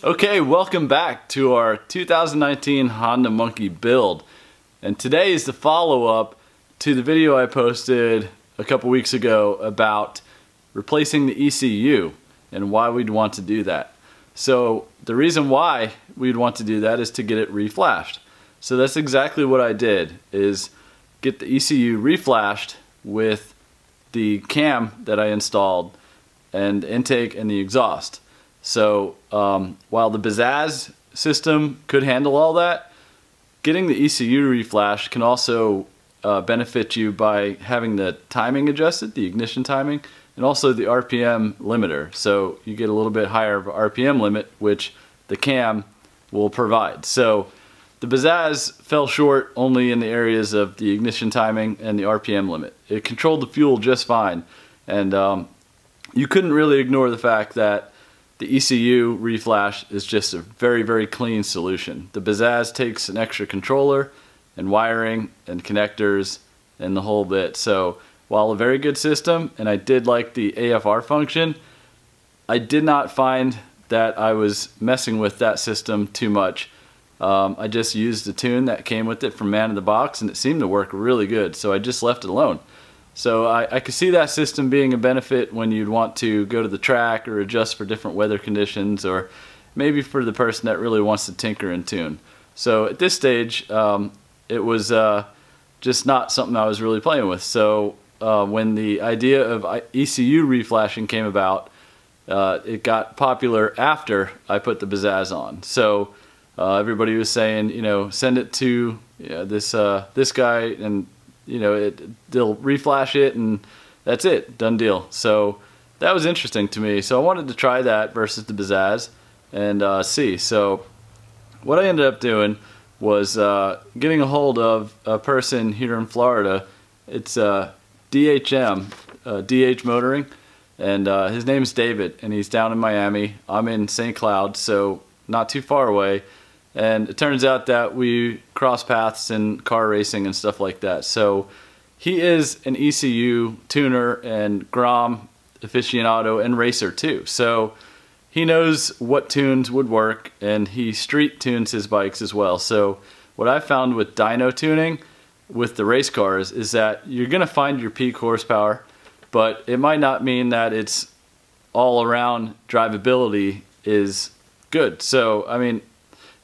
Okay, welcome back to our 2019 Honda Monkey build. And today is the follow-up to the video I posted a couple weeks ago about replacing the ECU and why we'd want to do that. So the reason why we'd want to do that is to get it reflashed. So that's exactly what I did, is get the ECU reflashed with the cam that I installed and the intake and the exhaust. So while the Pizzazz system could handle all that, getting the ECU reflashed can also benefit you by having the timing adjusted, the ignition timing, and also the RPM limiter. So you get a little bit higher of a RPM limit, which the cam will provide. So the Pizzazz fell short only in the areas of the ignition timing and the RPM limit. It controlled the fuel just fine, and you couldn't really ignore the fact that the ECU reflash is just a very, very clean solution. The Pizzazz takes an extra controller and wiring and connectors and the whole bit. So while a very good system, and I did like the AFR function, I did not find that I was messing with that system too much. I just used the tune that came with it from Man in the Box, and it seemed to work really good, so I just left it alone. So I could see that system being a benefit when you'd want to go to the track or adjust for different weather conditions, or maybe for the person that really wants to tinker and tune. So at this stage, it was just not something I was really playing with. So when the idea of ECU reflashing came about, it got popular after I put the Pizzazz on. So everybody was saying, you know, send it to this guy, and you know, they'll reflash it, and that's it, done deal. So that was interesting to me. So I wanted to try that versus the Pizzazz and see. So what I ended up doing was getting a hold of a person here in Florida. It's DHM, DH Motoring, and his name is David, and he's down in Miami. I'm in St. Cloud, so not too far away. And it turns out that we cross paths in car racing and stuff like that. So he is an ECU tuner and Grom aficionado and racer too. So he knows what tunes would work, and he street tunes his bikes as well. So what I found with dyno tuning with the race cars is that you're going to find your peak horsepower, but it might not mean that it's all around drivability is good. So I mean,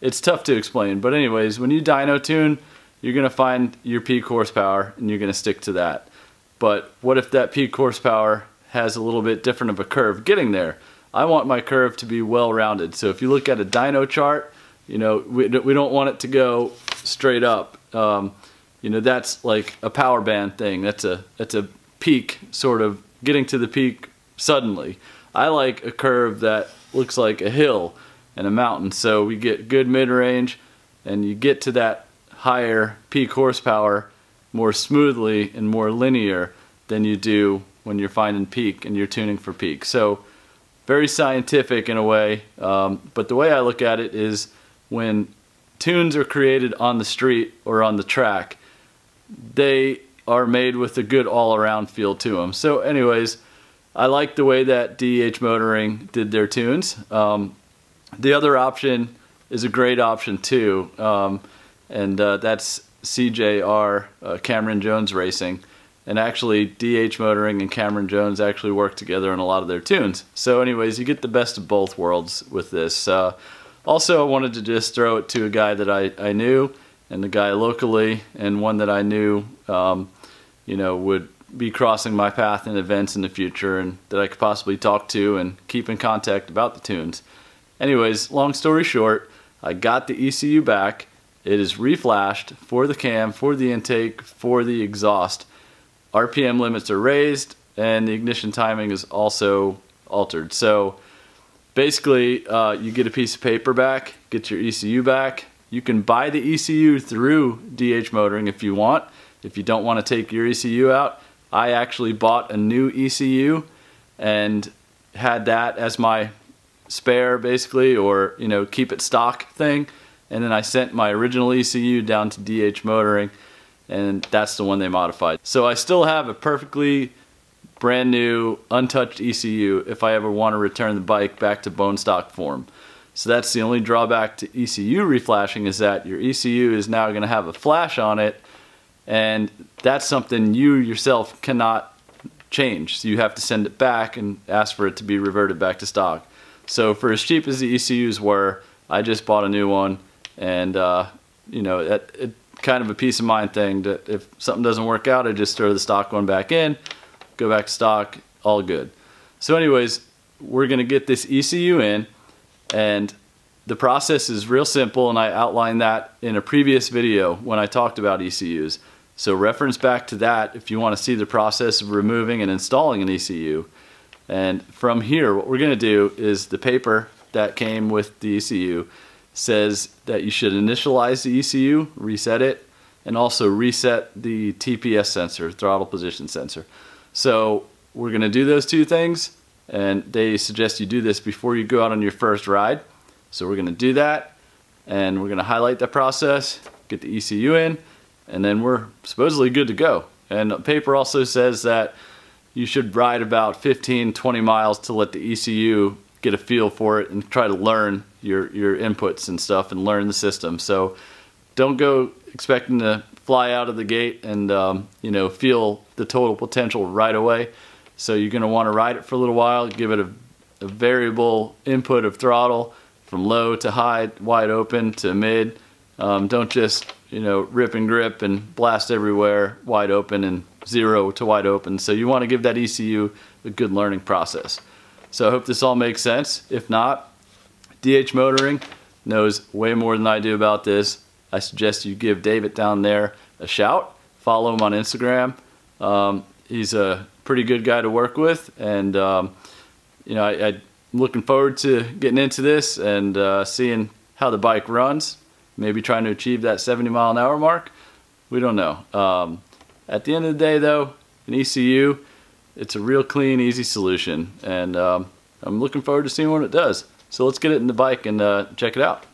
it's tough to explain, but anyways, when you dyno tune, you're going to find your peak horsepower and you're going to stick to that. But what if that peak horsepower has a little bit different of a curve getting there? I want my curve to be well rounded. So if you look at a dyno chart, you know, we don't want it to go straight up. You know, that's like a power band thing. That's a peak, sort of getting to the peak suddenly. I like a curve that looks like a hill and a mountain, so we get good mid-range, and you get to that higher peak horsepower more smoothly and more linear than you do when you're finding peak and you're tuning for peak. So very scientific in a way, but the way I look at it is when tunes are created on the street or on the track, they are made with a good all-around feel to them. So anyways, I like the way that DH Motoring did their tunes. The other option is a great option too, and that's CJR, Cameron Jones Racing. And actually DH Motoring and Cameron Jones actually work together on a lot of their tunes. So anyways, you get the best of both worlds with this. Also, I wanted to just throw it to a guy that I knew, and the guy locally, and one that I knew you know, would be crossing my path in events in the future, and that I could possibly talk to and keep in contact about the tunes. Anyways, long story short, I got the ECU back. It is reflashed for the cam, for the intake, for the exhaust. RPM limits are raised, and the ignition timing is also altered. So basically, you get a piece of paper back, get your ECU back. You can buy the ECU through DH Motoring if you want. If you don't want to take your ECU out, I actually bought a new ECU and had that as my spare, basically, or you know, keep it stock thing. And then I sent my original ECU down to DH Motoring, and that's the one they modified. So I still have a perfectly brand new untouched ECU if I ever want to return the bike back to bone stock form. So that's the only drawback to ECU reflashing, is that your ECU is now going to have a flash on it, and that's something you yourself cannot change. So you have to send it back and ask for it to be reverted back to stock. So for as cheap as the ECUs were, I just bought a new one, and you know, it kind of a peace of mind thing that if something doesn't work out, I just throw the stock one back in, go back to stock, all good. So anyways, we're gonna get this ECU in, and the process is real simple, and I outlined that in a previous video when I talked about ECUs. So reference back to that if you want to see the process of removing and installing an ECU. And from here, what we're going to do is, the paper that came with the ECU says that you should initialize the ECU, reset it, and also reset the TPS sensor, throttle position sensor. So we're going to do those two things, and they suggest you do this before you go out on your first ride. So we're going to do that, and we're going to highlight that process, get the ECU in, and then we're supposedly good to go. And the paper also says that you should ride about 15-20 miles to let the ECU get a feel for it and try to learn your inputs and stuff and learn the system. So don't go expecting to fly out of the gate and you know, feel the total potential right away. So you're going to want to ride it for a little while, give it a variable input of throttle from low to high, wide open to mid. Don't just, you know, rip and grip and blast everywhere, wide open and 0 to wide open. So you want to give that ECU a good learning process. So I hope this all makes sense. If not, DH Motoring knows way more than I do about this. I suggest you give David down there a shout. Follow him on Instagram. He's a pretty good guy to work with, and you know, I'm looking forward to getting into this and seeing how the bike runs. Maybe trying to achieve that 70-mile-an-hour mark. We don't know. At the end of the day, though, an ECU, it's a real clean, easy solution, and I'm looking forward to seeing what it does. So let's get it in the bike and check it out.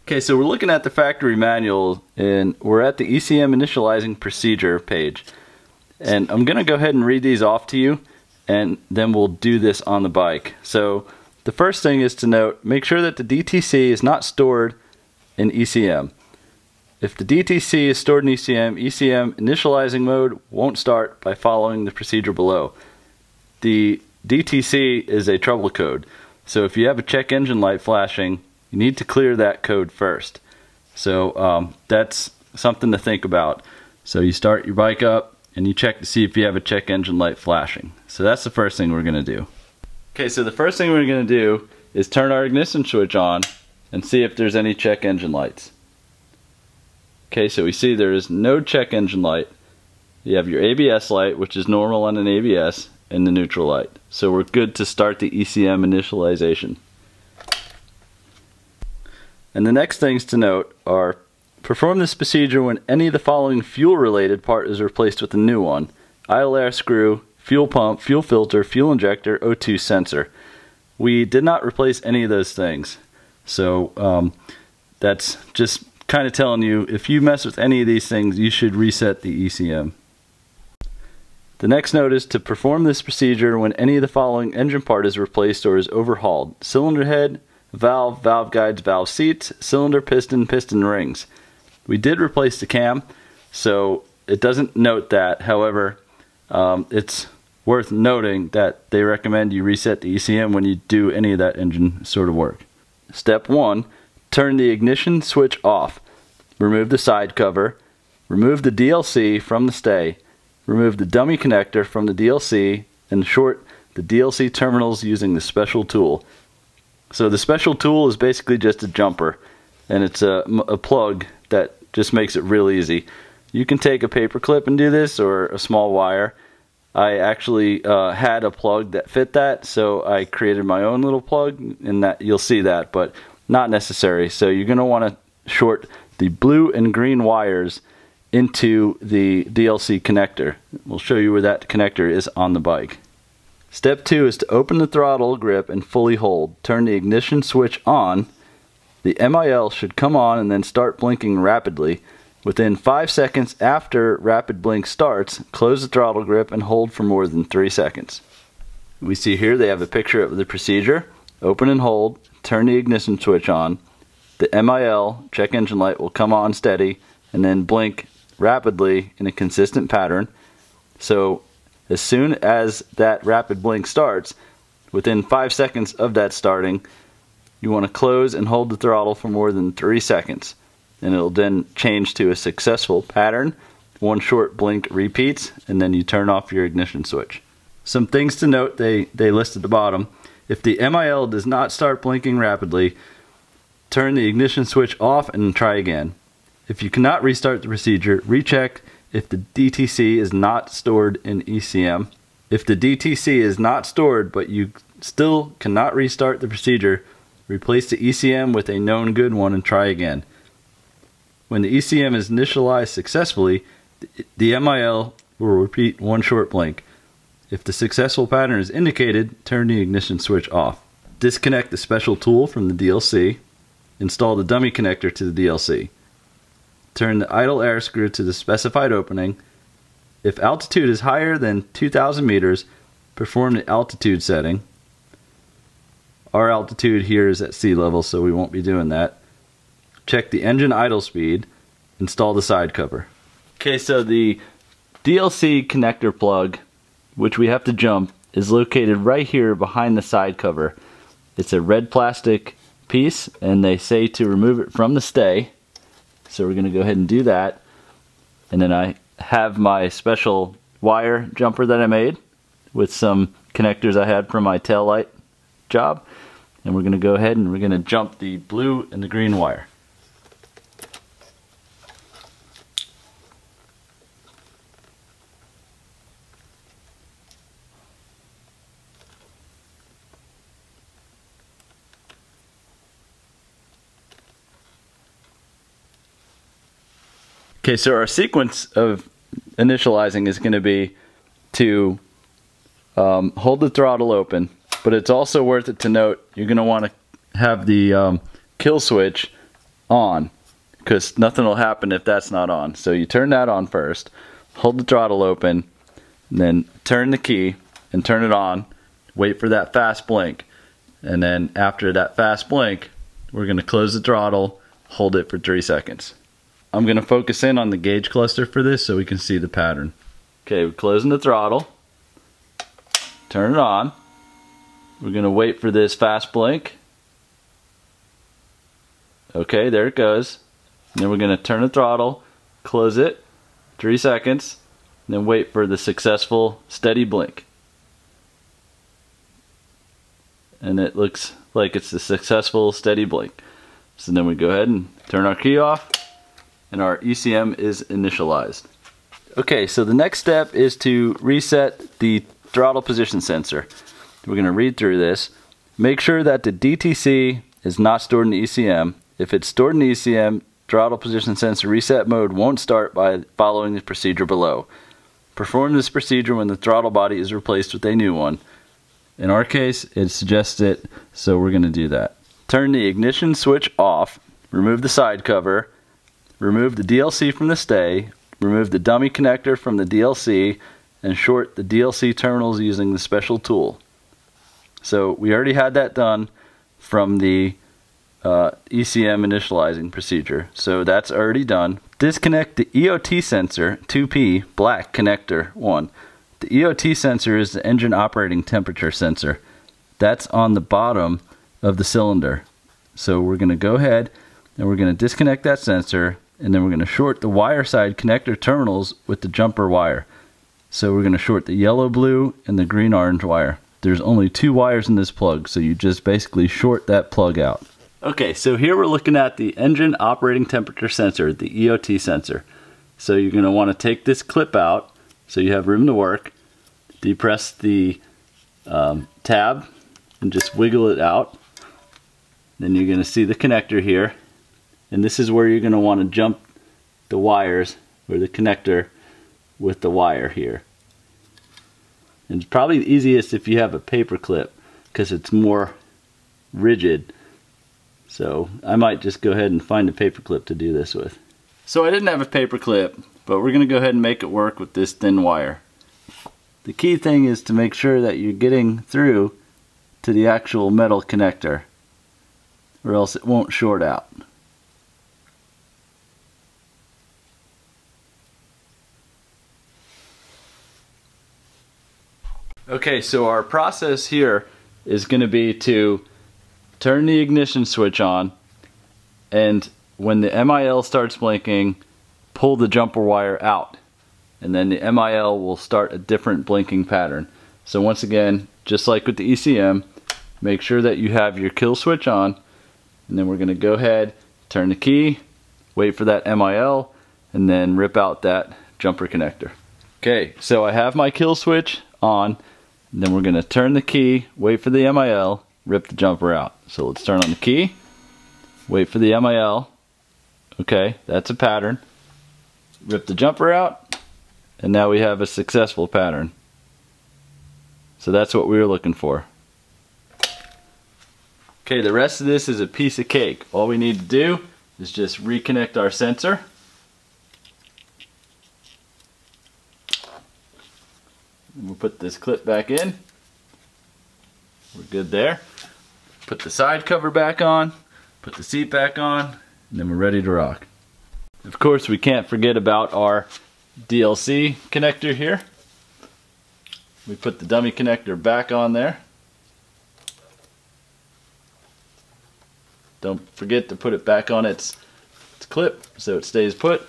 Okay, so we're looking at the factory manual, and we're at the ECM Initializing procedure page. And I'm gonna go ahead and read these off to you, and then we'll do this on the bike. So the first thing is to note, make sure that the DTC is not stored in ECM. If the DTC is stored in ECM, ECM initializing mode won't start by following the procedure below. The DTC is a trouble code, so if you have a check engine light flashing, you need to clear that code first. So that's something to think about. So you start your bike up and you check to see if you have a check engine light flashing. So that's the first thing we're going to do. Okay, so the first thing we're going to do is turn our ignition switch on and see if there's any check engine lights. Okay, so we see there is no check engine light. You have your ABS light, which is normal on an ABS, and the neutral light. So we're good to start the ECM initialization. And the next things to note are, perform this procedure when any of the following fuel-related part is replaced with a new one: idle air screw, fuel pump, fuel filter, fuel injector, O2 sensor. We did not replace any of those things. So that's just kind of telling you, if you mess with any of these things, you should reset the ECM. The next note is to perform this procedure when any of the following engine part is replaced or is overhauled: cylinder head, valve, valve guides, valve seats, cylinder piston, piston rings. We did replace the cam, so it doesn't note that. However, it's worth noting that they recommend you reset the ECM when you do any of that engine sort of work. Step 1, turn the ignition switch off. Remove the side cover, remove the DLC from the stay, remove the dummy connector from the DLC, and short the DLC terminals using the special tool. So the special tool is basically just a jumper, and it's a plug that just makes it real easy. You can take a paper clip and do this, or a small wire. I actually had a plug that fit that, so I created my own little plug, and that you'll see that, but not necessary. So you're going to want to short the blue and green wires into the DLC connector. We'll show you where that connector is on the bike. Step 2 is to open the throttle grip and fully hold. Turn the ignition switch on. The MIL should come on and then start blinking rapidly. Within 5 seconds after rapid blink starts, close the throttle grip and hold for more than 3 seconds. We see here they have a picture of the procedure. Open and hold, turn the ignition switch on. The MIL, check engine light, will come on steady and then blink rapidly in a consistent pattern. So as soon as that rapid blink starts, within 5 seconds of that starting, you want to close and hold the throttle for more than 3 seconds. And it'll then change to a successful pattern. One short blink repeats, and then you turn off your ignition switch. Some things to note, they list at the bottom. If the MIL does not start blinking rapidly, turn the ignition switch off and try again. If you cannot restart the procedure, recheck if the DTC is not stored in ECM. If the DTC is not stored but you still cannot restart the procedure, replace the ECM with a known good one and try again. When the ECM is initialized successfully, the MIL will repeat one short blink. If the successful pattern is indicated, turn the ignition switch off. Disconnect the special tool from the DLC. Install the dummy connector to the DLC. Turn the idle air screw to the specified opening. If altitude is higher than 2,000 meters, perform the altitude setting. Our altitude here is at sea level, so we won't be doing that. Check the engine idle speed. Install the side cover. Okay, so the DLC connector plug, which we have to jump, is located right here behind the side cover. It's a red plastic piece, and they say to remove it from the stay. So we're going to go ahead and do that. And then I have my special wire jumper that I made with some connectors I had from my tail light job. And we're going to go ahead and we're going to jump the blue and the green wire. Okay, so our sequence of initializing is going to be to hold the throttle open, but it's also worth it to note you're going to want to have the kill switch on, because nothing will happen if that's not on. So you turn that on first, hold the throttle open, and then turn the key and turn it on, wait for that fast blink, and then after that fast blink, we're going to close the throttle, hold it for 3 seconds. I'm going to focus in on the gauge cluster for this so we can see the pattern. Okay, we're closing the throttle. Turn it on. We're going to wait for this fast blink. Okay, there it goes. And then we're going to turn the throttle, close it, 3 seconds, and then wait for the successful steady blink. And it looks like it's the successful steady blink. So then we go ahead and turn our key off, and our ECM is initialized. Okay, so the next step is to reset the throttle position sensor. We're going to read through this. Make sure that the DTC is not stored in the ECM. If it's stored in the ECM, throttle position sensor reset mode won't start by following the procedure below. Perform this procedure when the throttle body is replaced with a new one. In our case, it suggests it, so we're going to do that. Turn the ignition switch off, remove the side cover, remove the DLC from the stay, remove the dummy connector from the DLC, and short the DLC terminals using the special tool. So we already had that done from the ECM initializing procedure, so that's already done. Disconnect the EOT sensor 2P black connector 1. The EOT sensor is the engine operating temperature sensor. That's on the bottom of the cylinder. So we're going to go ahead and we're going to disconnect that sensor, and then we're going to short the wire side connector terminals with the jumper wire. So we're going to short the yellow blue and the green orange wire. There's only 2 wires in this plug, so you just basically short that plug out. Okay, so here we're looking at the engine operating temperature sensor, the EOT sensor. So you're going to want to take this clip out so you have room to work. Depress the tab and just wiggle it out. Then you're going to see the connector here. And this is where you're going to want to jump the wires, or the connector, with the wire here. And it's probably easiest if you have a paper clip, because it's more rigid. So I might just go ahead and find a paper clip to do this with. So I didn't have a paper clip, but we're going to go ahead and make it work with this thin wire. The key thing is to make sure that you're getting through to the actual metal connector. or else it won't short out. Okay, so our process here is going to be to turn the ignition switch on, and when the MIL starts blinking, pull the jumper wire out, and then the MIL will start a different blinking pattern. So once again, just like with the ECM, make sure that you have your kill switch on, and then we're going to go ahead, turn the key, wait for that MIL, and then rip out that jumper connector. Okay, so I have my kill switch on, and then we're going to turn the key, wait for the MIL, rip the jumper out. So let's turn on the key, wait for the MIL. Okay, that's a pattern. Rip the jumper out, and now we have a successful pattern. So that's what we were looking for. Okay, the rest of this is a piece of cake. All we need to do is just reconnect our sensor. And we'll put this clip back in. We're good there. Put the side cover back on, put the seat back on, and then we're ready to rock. Of course, we can't forget about our DLC connector here. We put the dummy connector back on there. Don't forget to put it back on its clip so it stays put.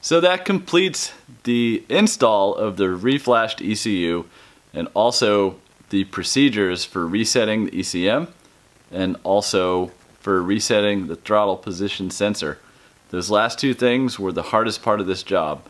So that completes the install of the reflashed ECU and also the procedures for resetting the ECM and also for resetting the throttle position sensor. Those last two things were the hardest part of this job.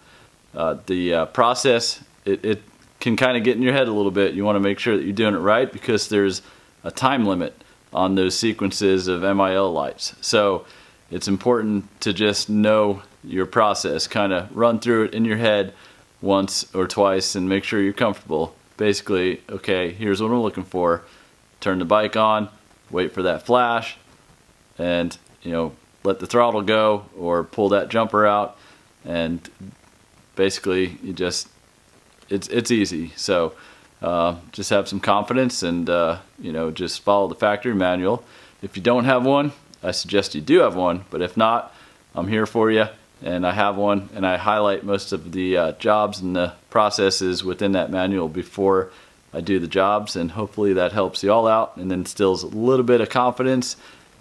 The process, it can kind of get in your head a little bit. You want to make sure that you're doing it right because there's a time limit on those sequences of MIL lights. So it's important to just know your process, kind of run through it in your head once or twice and make sure you're comfortable. Basically, okay, here's what I'm looking for. Turn the bike on, wait for that flash, and let the throttle go or pull that jumper out, and basically it's easy. So just have some confidence and just follow the factory manual. If you don't have one, I suggest you do have one, but if not, I'm here for you, and I have one, and I highlight most of the jobs and the processes within that manual before I do the jobs, and hopefully that helps you all out and instills a little bit of confidence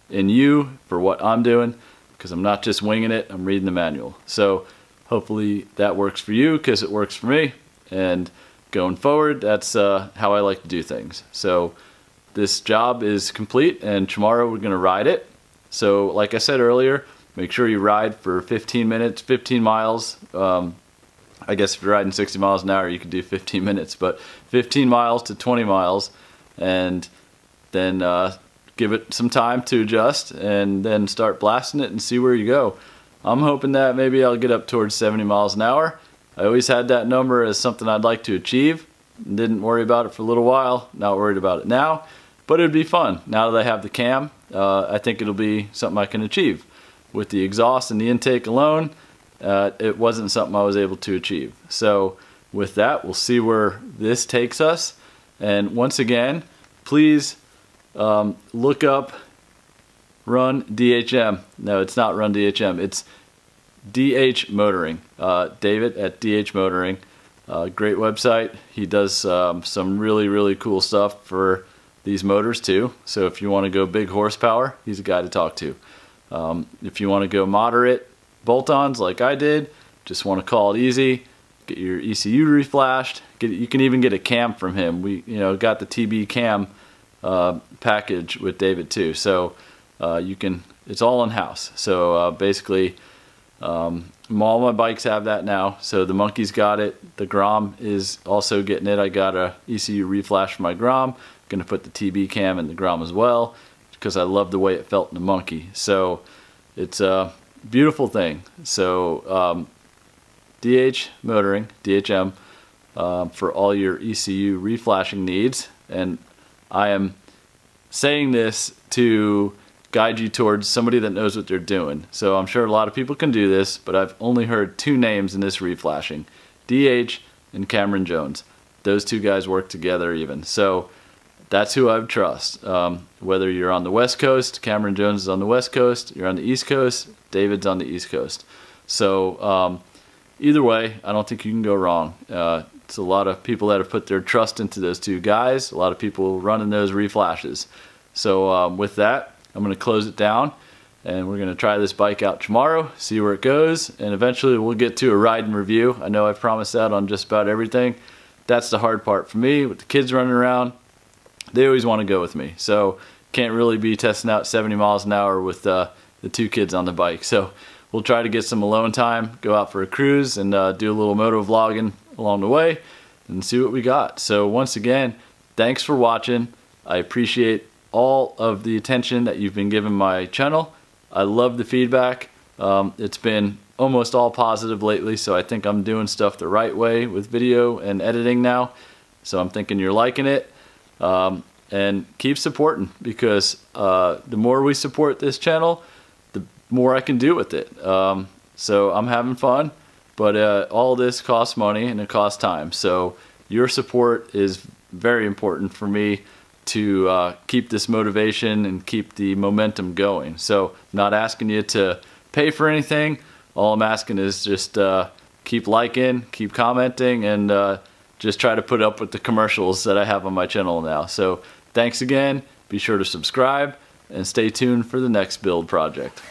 in you for what I'm doing, because I'm not just winging it, I'm reading the manual. So hopefully that works for you, because it works for me, and going forward, that's how I like to do things. So this job is complete, and tomorrow we're going to ride it. So like I said earlier, make sure you ride for 15 minutes, 15 miles. I guess if you're riding 60 miles an hour, you could do 15 minutes, but 15 miles to 20 miles, and then give it some time to adjust, and then start blasting it and see where you go. I'm hoping that maybe I'll get up towards 70 miles an hour. I always had that number as something I'd like to achieve. Didn't worry about it for a little while, not worried about it now, but it'd be fun. Now that I have the cam, I think it'll be something I can achieve. With the exhaust and the intake alone, it wasn't something I was able to achieve. So with that, we'll see where this takes us. And once again, please look up Run DHM. No, it's not Run DHM. It's DH Motoring. David at DH Motoring. Great website. He does some really cool stuff for these motors too. So if you want to go big horsepower, he's a guy to talk to. If you want to go moderate bolt-ons like I did, just want to call it easy, get your ECU reflashed. You can even get a cam from him. We got the TB cam package with David too. So you can it's all in-house. So basically, all my bikes have that now. So the Monkey's got it. The Grom is also getting it. I got a ECU reflash for my Grom. Going to put the TB cam in the Grom as well because I love the way it felt in the Monkey. So it's a beautiful thing. So DH motoring, DHM, for all your ECU reflashing needs. And I am saying this to guide you towards somebody that knows what they're doing. So I'm sure a lot of people can do this, but I've only heard two names in this reflashing, DH and Cameron Jones. Those two guys work together even. So that's who I trust. Whether you're on the West Coast, Cameron Jones is on the West Coast, you're on the East Coast, David's on the East Coast. So either way, I don't think you can go wrong. It's a lot of people that have put their trust into those two guys, a lot of people running those reflashes. So with that, I'm going to close it down, and we're going to try this bike out tomorrow, see where it goes, and eventually we'll get to a ride and review. I know I've promised that on just about everything. That's the hard part for me with the kids running around. They always want to go with me, so can't really be testing out 70 miles an hour with the two kids on the bike. So we'll try to get some alone time, go out for a cruise, and do a little moto vlogging along the way and see what we got. So once again, thanks for watching. I appreciate all of the attention that you've been giving my channel. I love the feedback. It's been almost all positive lately, so I think I'm doing stuff the right way with video and editing now. So I'm thinking you're liking it. And keep supporting, because the more we support this channel, the more I can do with it. So I'm having fun, but all this costs money and it costs time. So your support is very important for me to keep this motivation and keep the momentum going. So not asking you to pay for anything. All I'm asking is just keep liking, keep commenting, and just try to put up with the commercials that I have on my channel now. So thanks again. Be sure to subscribe and stay tuned for the next build project.